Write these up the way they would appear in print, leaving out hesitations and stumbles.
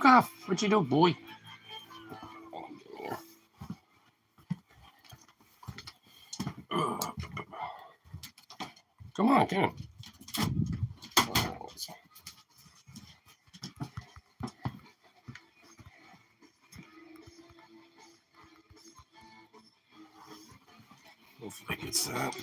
took off. What'd you do, boy? Come on, get him. Hopefully he gets that.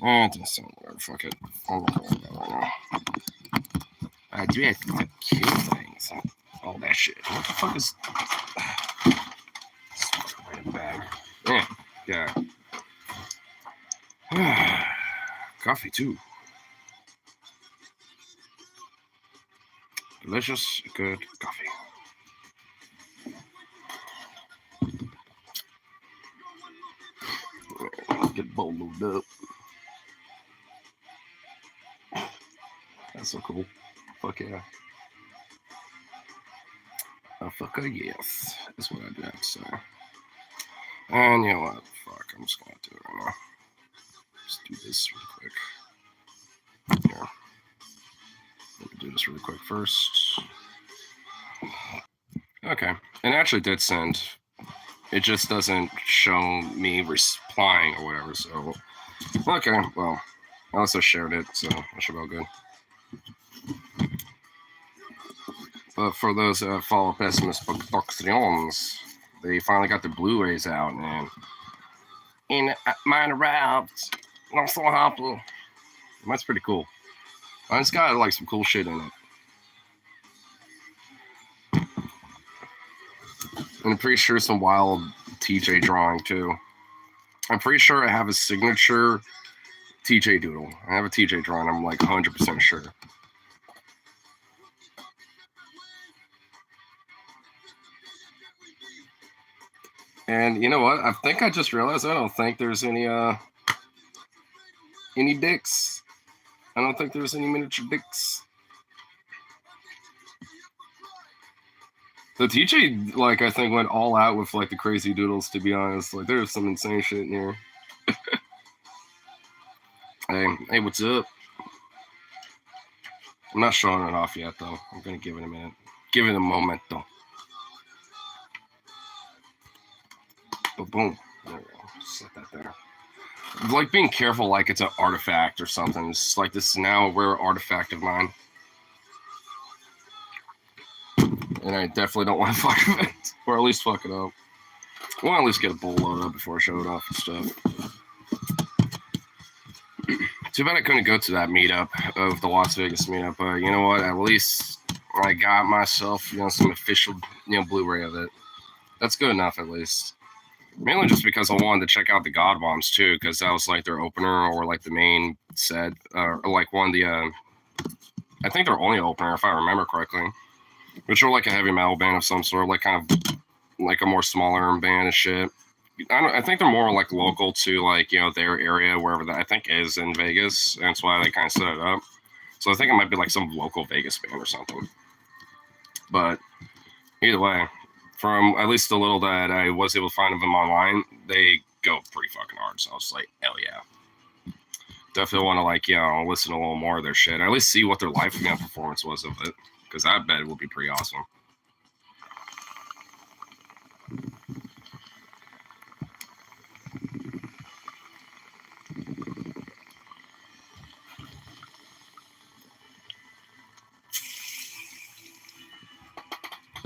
It doesn't sound whatever. Fuck it. I'm not going to right now. I do have to kill things. All that shit. What the fuck is... Fucking bag. Yeah. Coffee, too. Delicious, good coffee. Get bowled up. That's so cool. Fuck yeah. A fucker, yes. That's what I do have to say. And you know what? Fuck, I'm just gonna do it right now. Just do this really quick. Here. Let me do this really quick first. Okay. It actually did send. It just doesn't show me replying or whatever, so. Okay, well. I also shared it, so that should be all good. But for those that follow Pessimist Productions, they finally got the Blu-rays out, and mine arrived. I'm so happy. That's pretty cool. It's got like some cool shit in it. And I'm pretty sure some wild TJ drawing too. I'm pretty sure I have a signature TJ doodle. I have a TJ drawing, I'm like 100% sure. And you know what? I think I just realized I don't think there's any dicks. I don't think there's any miniature dicks. The TJ, like, I think went all out with like the crazy doodles, to be honest. Like, there's some insane shit in here. Hey, what's up? I'm not showing it off yet, though. I'm gonna give it a minute. Give it a moment, though. But boom. There we go. Set that there. Like, being careful like it's an artifact or something. It's like, this is now a rare artifact of mine. And I definitely don't want to fuck with it. Or at least fuck it up. I want to at least get a bull load up before I show it off and stuff. Too bad I couldn't go to that meetup of the Las Vegas meetup, but you know what? At least I got myself, some official, Blu-ray of it. That's good enough, at least. Mainly just because I wanted to check out the God Bombs too, because that was like their opener or like the main set, or like one of the, I think their only opener, if I remember correctly, which are like a heavy metal band of some sort, like kind of like a more smaller band and shit. I think they're more like local to like, their area, wherever that I think is in Vegas. And that's why they kind of set it up. So I think it might be like some local Vegas band or something. But either way, from at least the little that I was able to find of them online, they go pretty fucking hard. So I was like, hell yeah. Definitely want to like, listen to a little more of their shit. Or at least see what their live performance was of it. Because I bet it would be pretty awesome.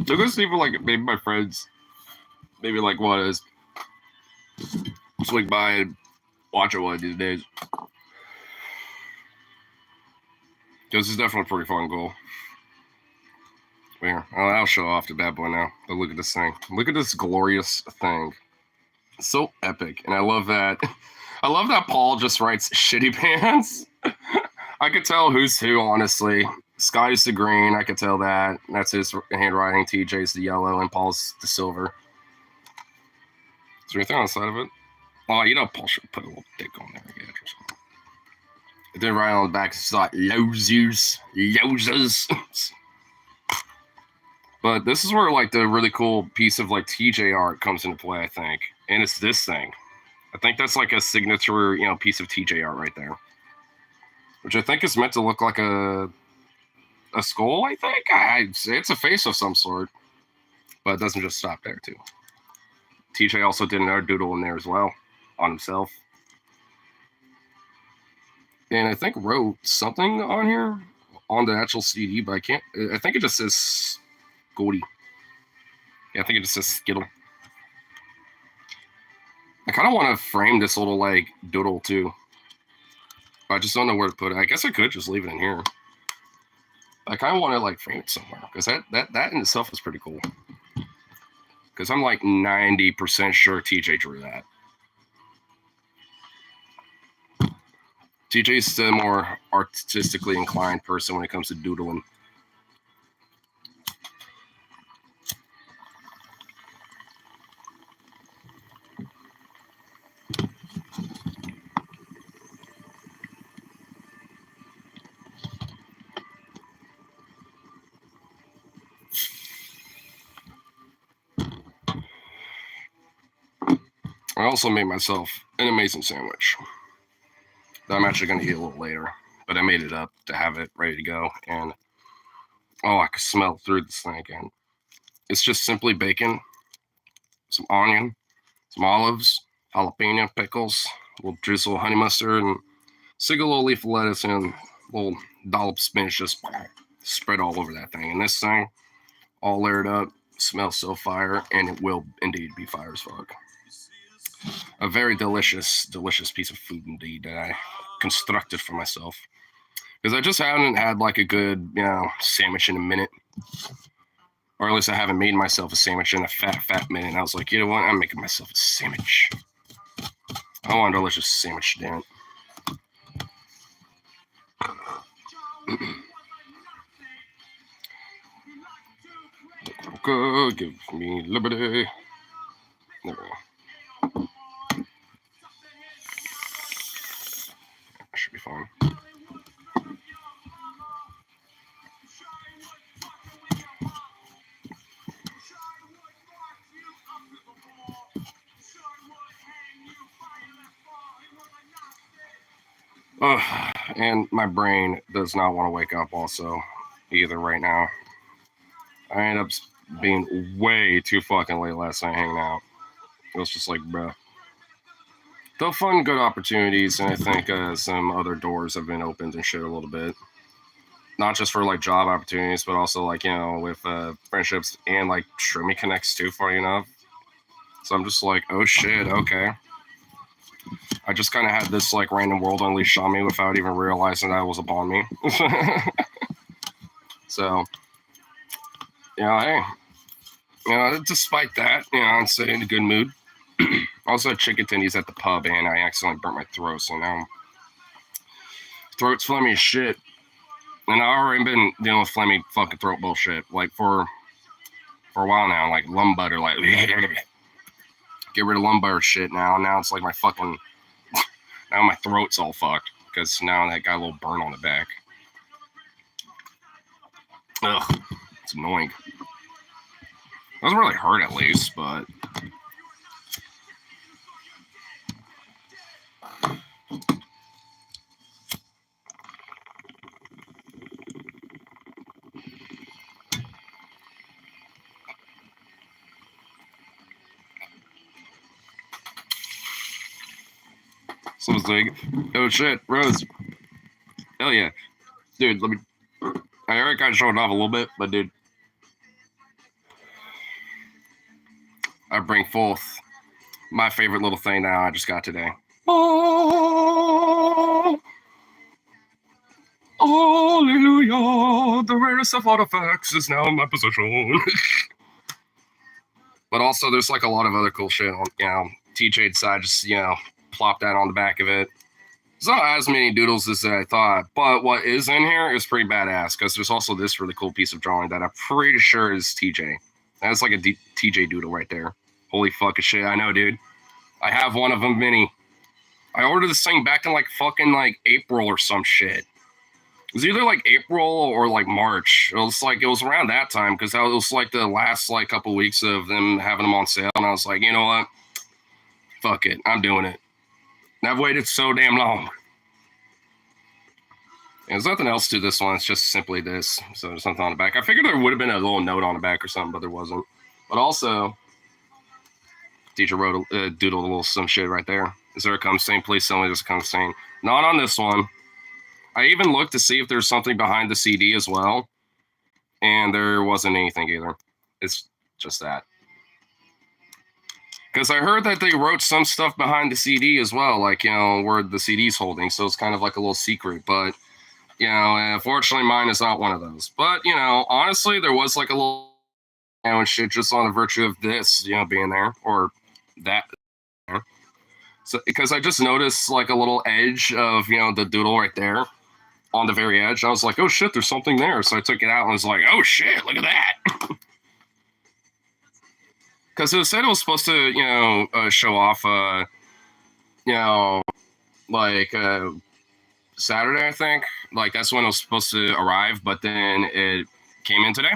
Look at people like maybe my friends, maybe like what is swing by and watch it one of these days. This is definitely pretty fun goal. Here, I'll show off the bad boy now. But look at this thing. Look at this glorious thing. It's so epic, and I love that. I love that Paul just writes shitty pants. I could tell who's who, honestly. Sky's the green, I could tell that. That's his handwriting. TJ's the yellow, and Paul's the silver. Is there anything on the side of it? Oh, Paul should put a little dick on there, I guess, or something. And then right on the back, it's like, losers. But this is where, like, the really cool piece of, like, TJ art comes into play, I think. And it's this thing. I think that's, like, a signature, piece of TJ art right there. which I think is meant to look like a skull. I think it's a face of some sort, but it doesn't just stop there too. TJ also did another doodle in there as well on himself, and I think wrote something on here on the actual CD, but I can't. I think it just says Goldie. Yeah, I think it just says Skittle. I kind of want to frame this little like doodle too. I just don't know where to put it. I guess I could just leave it in here. I kind of want to like frame it somewhere because that in itself is pretty cool. Because I'm like 90% sure TJ drew that. TJ's the more artistically inclined person when it comes to doodling. I also made myself an amazing sandwich that I'm actually going to eat a little later, but I made it up to have it ready to go. And oh, I can smell through this thing again. It's just simply bacon, some onion, some olives, jalapeno pickles, a little drizzle of honey mustard, and stick a little leaf of lettuce and a little dollop of spinach just spread all over that thing. And this thing, all layered up, smells so fire, and it will indeed be fire as fuck. A very delicious, delicious piece of food indeed that I constructed for myself. Because I just haven't had like a good, sandwich in a minute. Or at least I haven't made myself a sandwich in a fat minute. And I was like, you know what? I'm making myself a sandwich. I want a delicious sandwich, damn it. Okay, give me liberty. There we go. That should be fine. And my brain does not want to wake up also either right now. I ended up being way too fucking late last night hanging out. It was just like, bruh. Though fun, good opportunities, and I think some other doors have been opened and shit a little bit. Not just for like job opportunities, but also like, with friendships and like Shroomy connects too, funny enough. So I'm just like, oh shit, okay. I just kind of had this like random world unleashed on me without even realizing that it was upon me. So, hey, despite that, I'm sitting in a good mood. Also had chicken tendies at the pub and I accidentally burnt my throat, so now throat's phlegmy as shit. And I've already been dealing with phlegmy fucking throat bullshit, like for a while now, like lumbar, like get rid of lumbar shit now. Now it's like my fucking, now my throat's all fucked because now that got a little burn on the back. Ugh, it's annoying. It doesn't really hurt at least, but someone's like, oh shit, Rose. Hell yeah. Dude, I already kind of showed off a little bit, but dude, I bring forth my favorite little thing now I just got today. Oh, hallelujah, the rarest of artifacts is now in my possession. But also, there's like a lot of other cool shit on, TJ's side, just, plop that on the back of it. There's not as many doodles as I thought, but what is in here is pretty badass because there's also this really cool piece of drawing that I'm pretty sure is TJ. That's like a TJ doodle right there. Holy fucking shit, I know, dude. I have one of them mini. I ordered this thing back in like fucking like April or some shit. It was either like April or like March. It was around that time because that was like the last like couple weeks of them having them on sale, and I was like, you know what? Fuck it, I'm doing it. And I've waited so damn long. There's nothing else to this one. It's just simply this. So there's nothing on the back. I figured there would have been a little note on the back or something, but there wasn't. But also, teacher wrote doodled a little some shit right there. Is there a come stain? Please tell me there's a come stain. Not on this one. I even looked to see if there's something behind the CD as well, and there wasn't anything either. It's just that. Because I heard that they wrote some stuff behind the CD as well, like, where the CD's holding. So it's kind of like a little secret. But, unfortunately, mine is not one of those. But, honestly, there was like a little, and shit just on the virtue of this, being there, or that. So, because I just noticed like a little edge of, the doodle right there on the very edge. I was like, oh shit, there's something there. So I took it out and was like, oh shit, look at that. Because it said it was supposed to, show off, Saturday, I think. Like, that's when it was supposed to arrive, but then it came in today.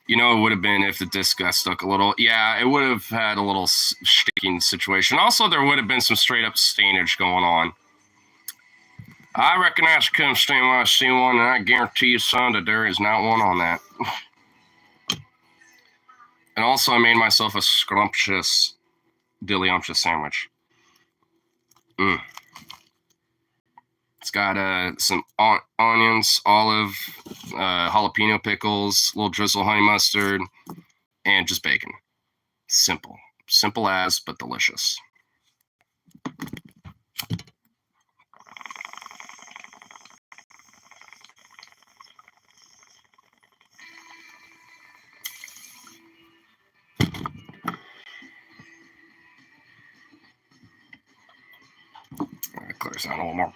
It would have been if the disc got stuck a little. Yeah, it would have had a little sticking situation. Also, there would have been some straight up stainage going on. I recognize cum stain when I see one, and I guarantee you, son, that there is not one on that. And also, I made myself a scrumptious, dilliumptious sandwich. It's got some onions, olive, jalapeno pickles, a little drizzle honey mustard, and just bacon. Simple. Simple as, but delicious. Clears out a little more.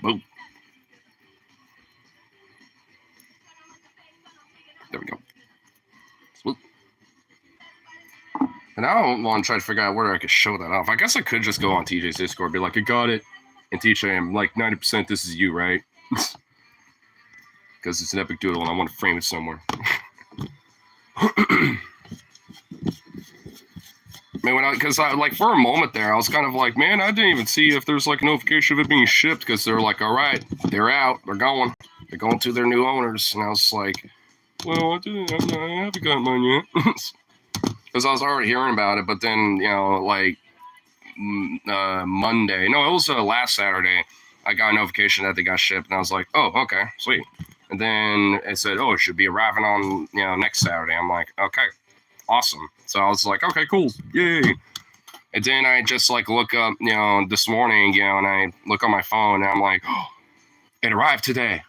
Boom. There we go. Swoop. And I don't want to try to figure out where I could show that off. I guess I could just go on TJ's Discord, be like, I got it. And TJ, I'm like 90% this is you, right? Because it's an epic doodle and I want to frame it somewhere. Because for a moment there, I was kind of like, man, I didn't even see if there's like a notification of it being shipped, because they're like, all right, they're out, they're going to their new owners. And I was like, well, I haven't got mine yet. Because I was already hearing about it, but then, Monday, no, it was last Saturday, I got a notification that they got shipped, and I was like, oh, okay, sweet. And then it said, oh, it should be arriving on, next Saturday. I'm like, okay, awesome. So I was like, okay, cool, yay. And then I just look up, this morning, and I look on my phone, and I'm like, oh, it arrived today.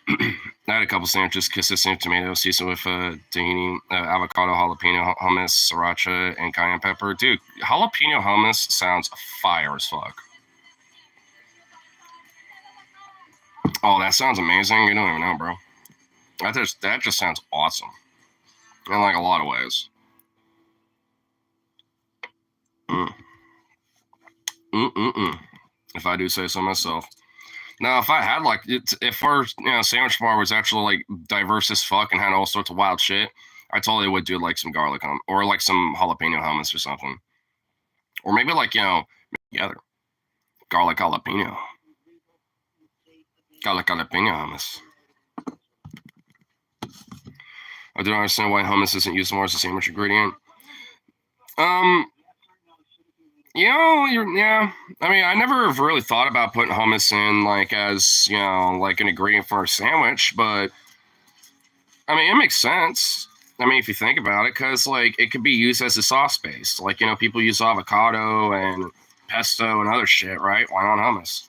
I had a couple sandwiches consisting of tomato, seasoned with tahini, avocado, jalapeno, hummus, sriracha, and cayenne pepper. Dude, jalapeno hummus sounds fire as fuck. Oh, that sounds amazing. You don't even know, bro. That just sounds awesome. In a lot of ways. If I do say so myself. Now, if I had if our sandwich bar was actually diverse as fuck and had all sorts of wild shit, I totally would do some garlic or some jalapeno hummus or something, or maybe together, garlic jalapeno hummus. I don't understand why hummus isn't used more as a sandwich ingredient. Yeah. I mean, I never have really thought about putting hummus in as an ingredient for a sandwich, but I mean, it makes sense. I mean, if you think about it, because it could be used as a sauce base. People use avocado and pesto and other shit, right? Why not hummus?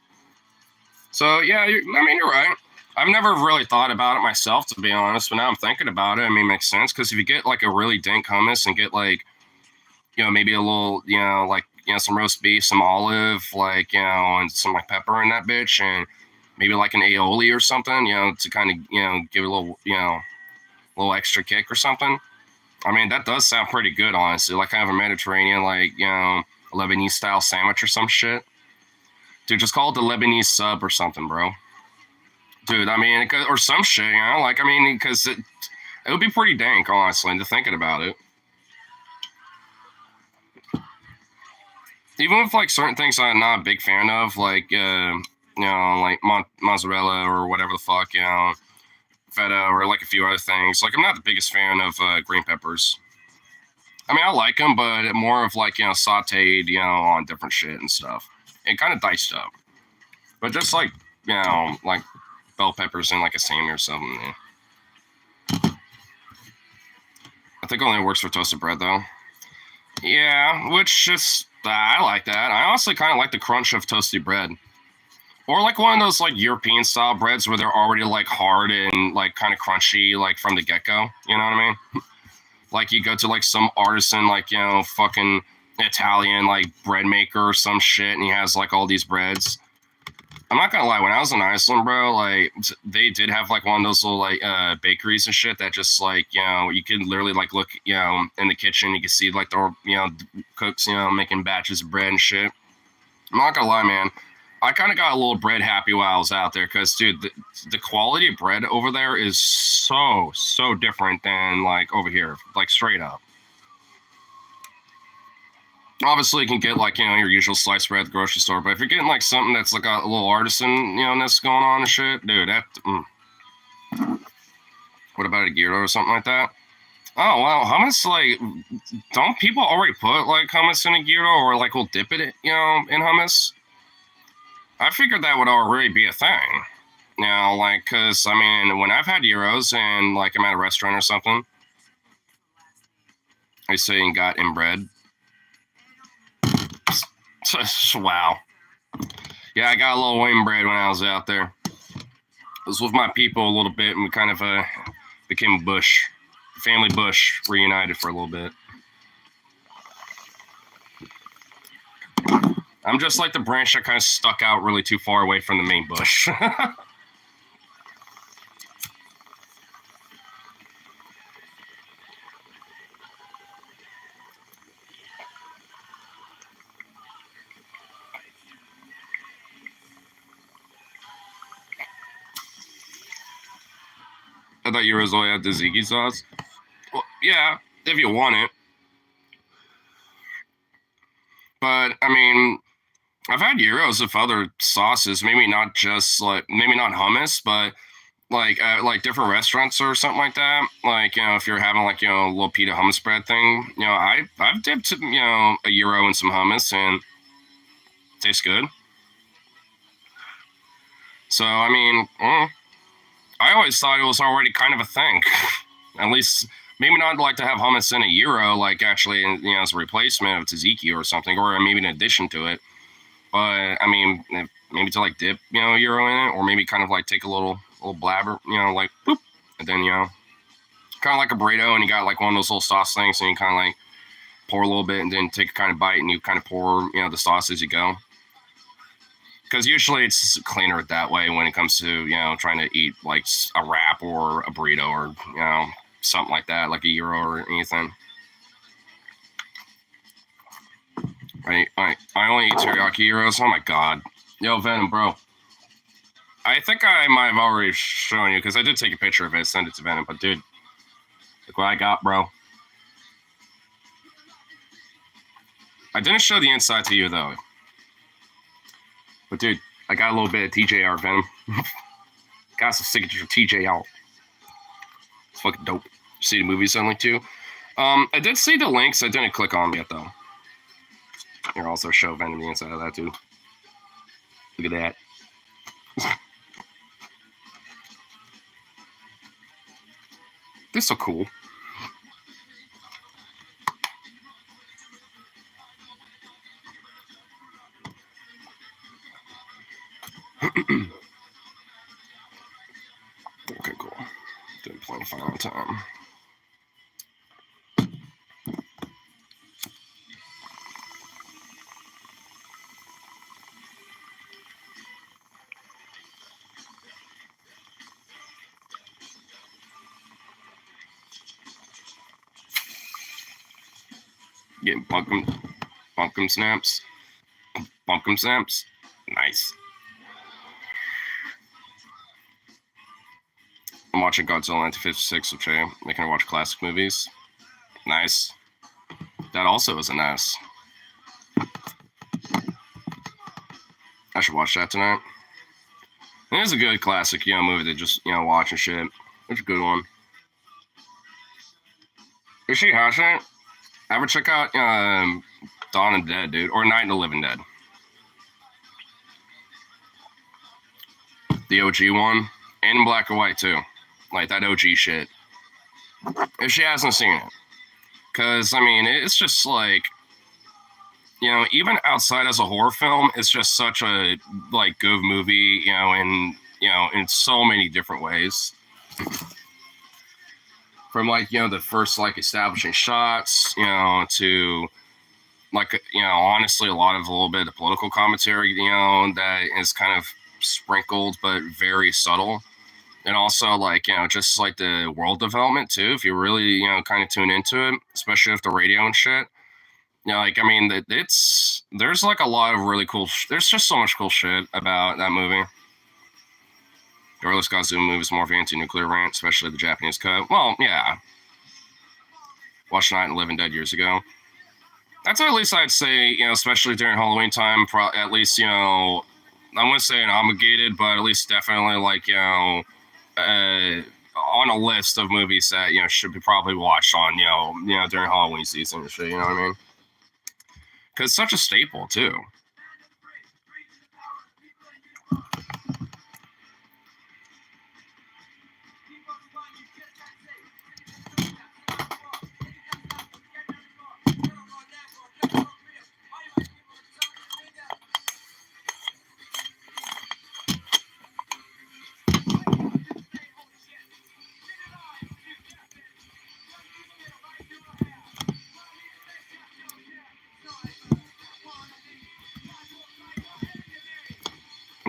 So yeah, you're right. I've never really thought about it myself, to be honest, but now I'm thinking about it. I mean, it makes sense, because if you get a really dank hummus and get maybe a little, some roast beef, some olive, and some pepper in that bitch, and maybe an aioli or something, to kind of, give it a little, little extra kick or something. I mean, that does sound pretty good, honestly. Kind of a Mediterranean, Lebanese style sandwich or some shit. Dude, just call it the Lebanese sub or something, bro. Dude, I mean, or some shit, because it would be pretty dank, honestly, to thinking about it. even with like certain things I'm not a big fan of, like like mozzarella or whatever the fuck, feta or like a few other things. Like I'm not the biggest fan of green peppers. I mean, I like them, but more of like sautéed, on different shit and stuff, and kind of diced up. But just like like bell peppers in like a salmon or something. I think it only works for toasted bread though. Yeah, which just I like that. I honestly kind of like the crunch of toasted bread. Or like one of those like European style breads where they're already like hard and like kind of crunchy like from the get go. You know what I mean? Like you go to like some artisan like fucking Italian like bread maker or some shit, and he has like all these breads. I'm not gonna lie, when I was in Iceland, bro, like they did have like one of those little like bakeries and shit that just like you could literally like look in the kitchen, you can see like the cooks making batches of bread and shit. I'm not gonna lie, man. I kind of got a little bread happy while I was out there because, dude, the quality of bread over there is so different than like over here, like straight up. Obviously, you can get like your usual sliced bread at the grocery store, but if you're getting like something that's like a little artisan, that's going on and shit, dude, that. What about a gyro or something like that? Oh wow, hummus, like, don't people already put like hummus in a gyro or like will dip it, in hummus? I figured that would already be a thing. Like, cause I mean, when I've had gyros and like I'm at a restaurant or something, I say and got inbred. Wow. Yeah, I got a little inbred when I was out there. I was with my people a little bit, and we kind of became a bush, family bush, reunited for a little bit. I'm just like the branch that kind of stuck out really too far away from the main bush. I thought you were only had tzatziki sauce. Well, yeah, if you want it. But I mean, I've had gyros with other sauces. Maybe not just maybe not hummus, but like different restaurants or something like that. Like if you're having like a little pita hummus bread thing, I've dipped a gyro in some hummus and it tastes good. So I mean, I always thought it was already kind of a thing. At least maybe not like to have hummus in a gyro, like actually as a replacement of tzatziki or something, or maybe in addition to it. But I mean, maybe to like dip gyro in it, or maybe kind of like take a little blabber, like boop, and then kind of like a burrito, and you got like one of those little sauce things, and you kind of like pour a little bit, and then take a kind of bite, and you kind of pour the sauce as you go. Because usually it's cleaner that way when it comes to trying to eat like a wrap or a burrito or something like that, like a gyro or anything. I only eat teriyaki gyros. Oh my god, yo Venom, bro. I think I might have already shown you because I did take a picture of it, send it to Venom. But dude, look what I got, bro. I didn't show the inside to you though. But dude, I got a little bit of TJR Venom. Got some signature TJR. It's fucking dope. See the movie suddenly too. I did see the links. I didn't click on them yet though. Here, also show Venom the inside of that too. Look at that. This is so cool. Okay, cool. Didn't play fine on time. Getting bunkum snaps. Bunkum snaps. Nice. I'm watching Godzilla 1956, which I'm making her watch classic movies. Nice. That also is a nice. I should watch that tonight. It is a good classic, movie to just, watch and shit. It's a good one. If she hasn't, ever check out Dawn of the Dead, dude, or Night of the Living Dead. The OG one, and in black and white too, like that OG shit. If she hasn't seen it, because I mean, it's just like, even outside as a horror film, it's just such a like good movie, in so many different ways. From like the first like establishing shots, to like honestly a little bit of political commentary, that is kind of sprinkled but very subtle, and also like just like the world development too. If you really kind of tune into it, especially with the radio and shit. Like I mean, there's like a lot of really cool. There's just so much cool shit about that movie. The early Scott Zoom movies more of an anti-nuclear rant, especially the Japanese cut. Well, yeah. Watched Night and Living Dead years ago. That's at least I'd say, especially during Halloween time, at least, I wouldn't say an obligated, but at least definitely like, on a list of movies that, should be probably watched on, during Halloween season and shit, you know what I mean? Because it's such a staple, too.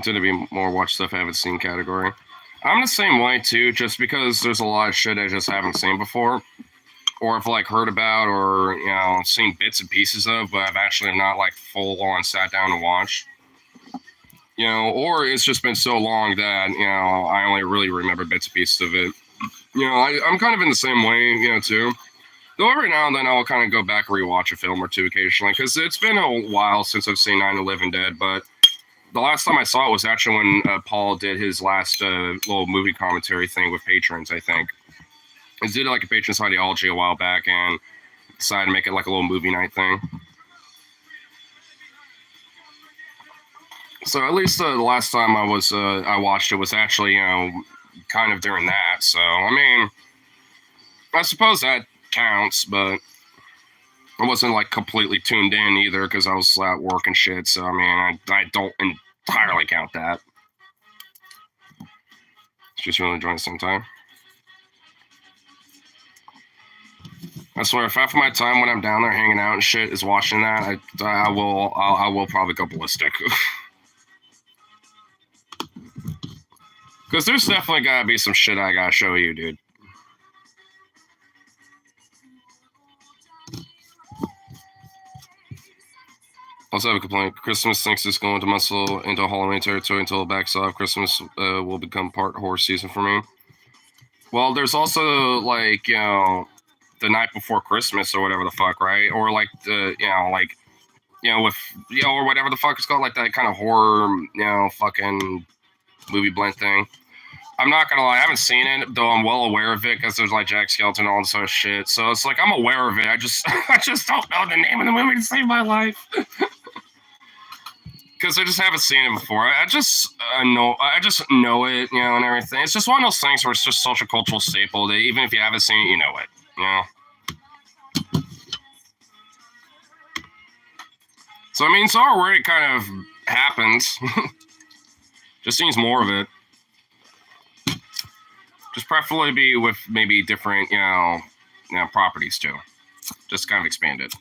To be more watch stuff I haven't seen category. I'm the same way too, just because there's a lot of shit I just haven't seen before, or have like heard about, or seen bits and pieces of, but I've actually not like full on sat down and watched. Or it's just been so long that I only really remember bits and pieces of it. I'm kind of in the same way, too. Though every now and then I'll kind of go back and rewatch a film or two occasionally, because it's been a while since I've seen Night of the Living Dead, but the last time I saw it was actually when Paul did his last little movie commentary thing with patrons, I think. He did like a patrons ideology a while back and decided to make it like a little movie night thing. So at least the last time I watched it was actually, kind of during that. So, I mean, I suppose that counts, but I wasn't like completely tuned in either because I was at work and shit. So, I mean, I don't entirely count that. Just really enjoying some time. I swear, if half of my time when I'm down there hanging out and shit is watching that, I will probably go ballistic. Because there's definitely gotta be some shit I gotta show you, dude. Also have a complaint. Christmas thinks it's going to muscle into Halloween territory until it backs off. Christmas will become part horror season for me. Well, there's also like, the night before Christmas or whatever the fuck, right? Or like the, with, or whatever the fuck it's called, like that kind of horror, fucking movie blend thing. I'm not gonna lie, I haven't seen it, though I'm well aware of it because there's like Jack Skeleton and all this sort of shit. So it's like I'm aware of it. I just don't know the name of the movie to save my life. Because I just haven't seen it before. I just know it, and everything. It's just one of those things where it's just such a cultural staple that even if you haven't seen it, you know it. So I mean, it's already kind of happens. Just needs more of it. Just preferably be with maybe different, properties too. Just kind of expand it.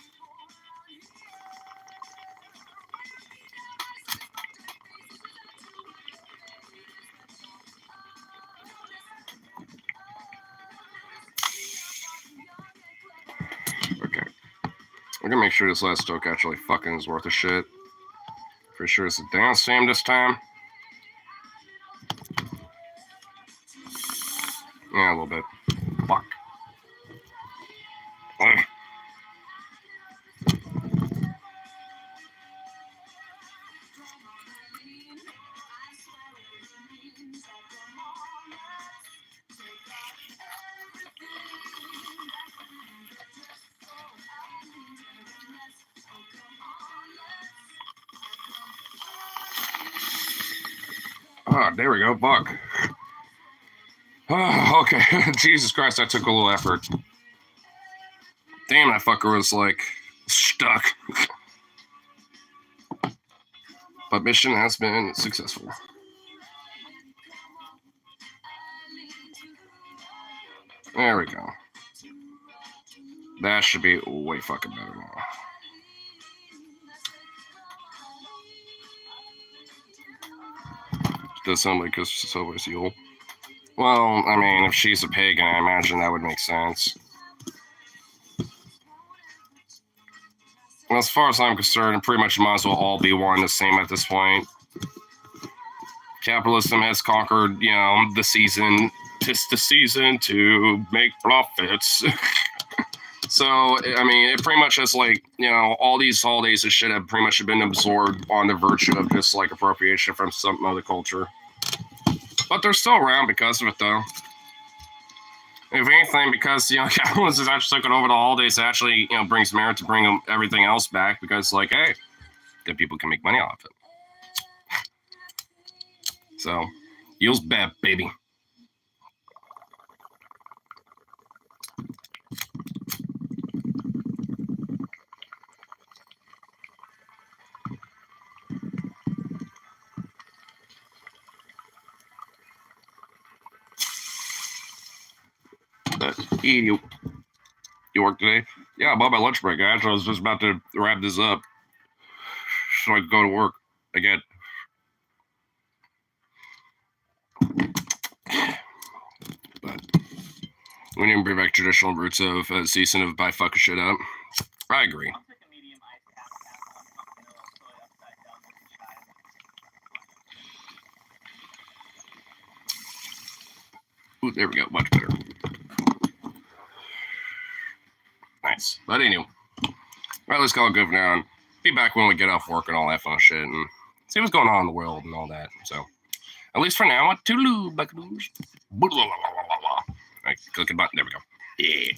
Okay. We're gonna make sure this last stoke actually fucking is worth a shit. For sure it's a down Sam this time. Yeah, a little bit. Fuck. Ah, there we go. Fuck. Oh, okay. Jesus Christ, that took a little effort. Damn, that fucker was like stuck. But mission has been successful. There we go. That should be way fucking better now. Does sound like Silver's Yule. Well, I mean, if she's a pagan, I imagine that would make sense. As far as I'm concerned, it pretty much might as well all be one and the same at this point. Capitalism has conquered, the season. It's the season to make profits. So, I mean, it pretty much has all these holidays and shit have pretty much been absorbed on the virtue of just appropriation from some other culture. But they're still around because of it, though. If anything, because, capitalism is actually taking over the holidays, it actually, brings merit to bring everything else back because, hey, good people can make money off it. So, Yule's bad, baby. You work today? Yeah, I'm on my lunch break. Actually, I was just about to wrap this up so I could go to work again. But we need to bring back traditional roots of season of buy fucking shit up. I agree. Ooh, there we go. Much better. Nice. But anyway, well, let's call it good for now. And be back when we get off work and all that fun shit and see what's going on in the world and all that. So, at least for now, toodaloo, buckadoos. Alright, click the button. There we go. Yeah.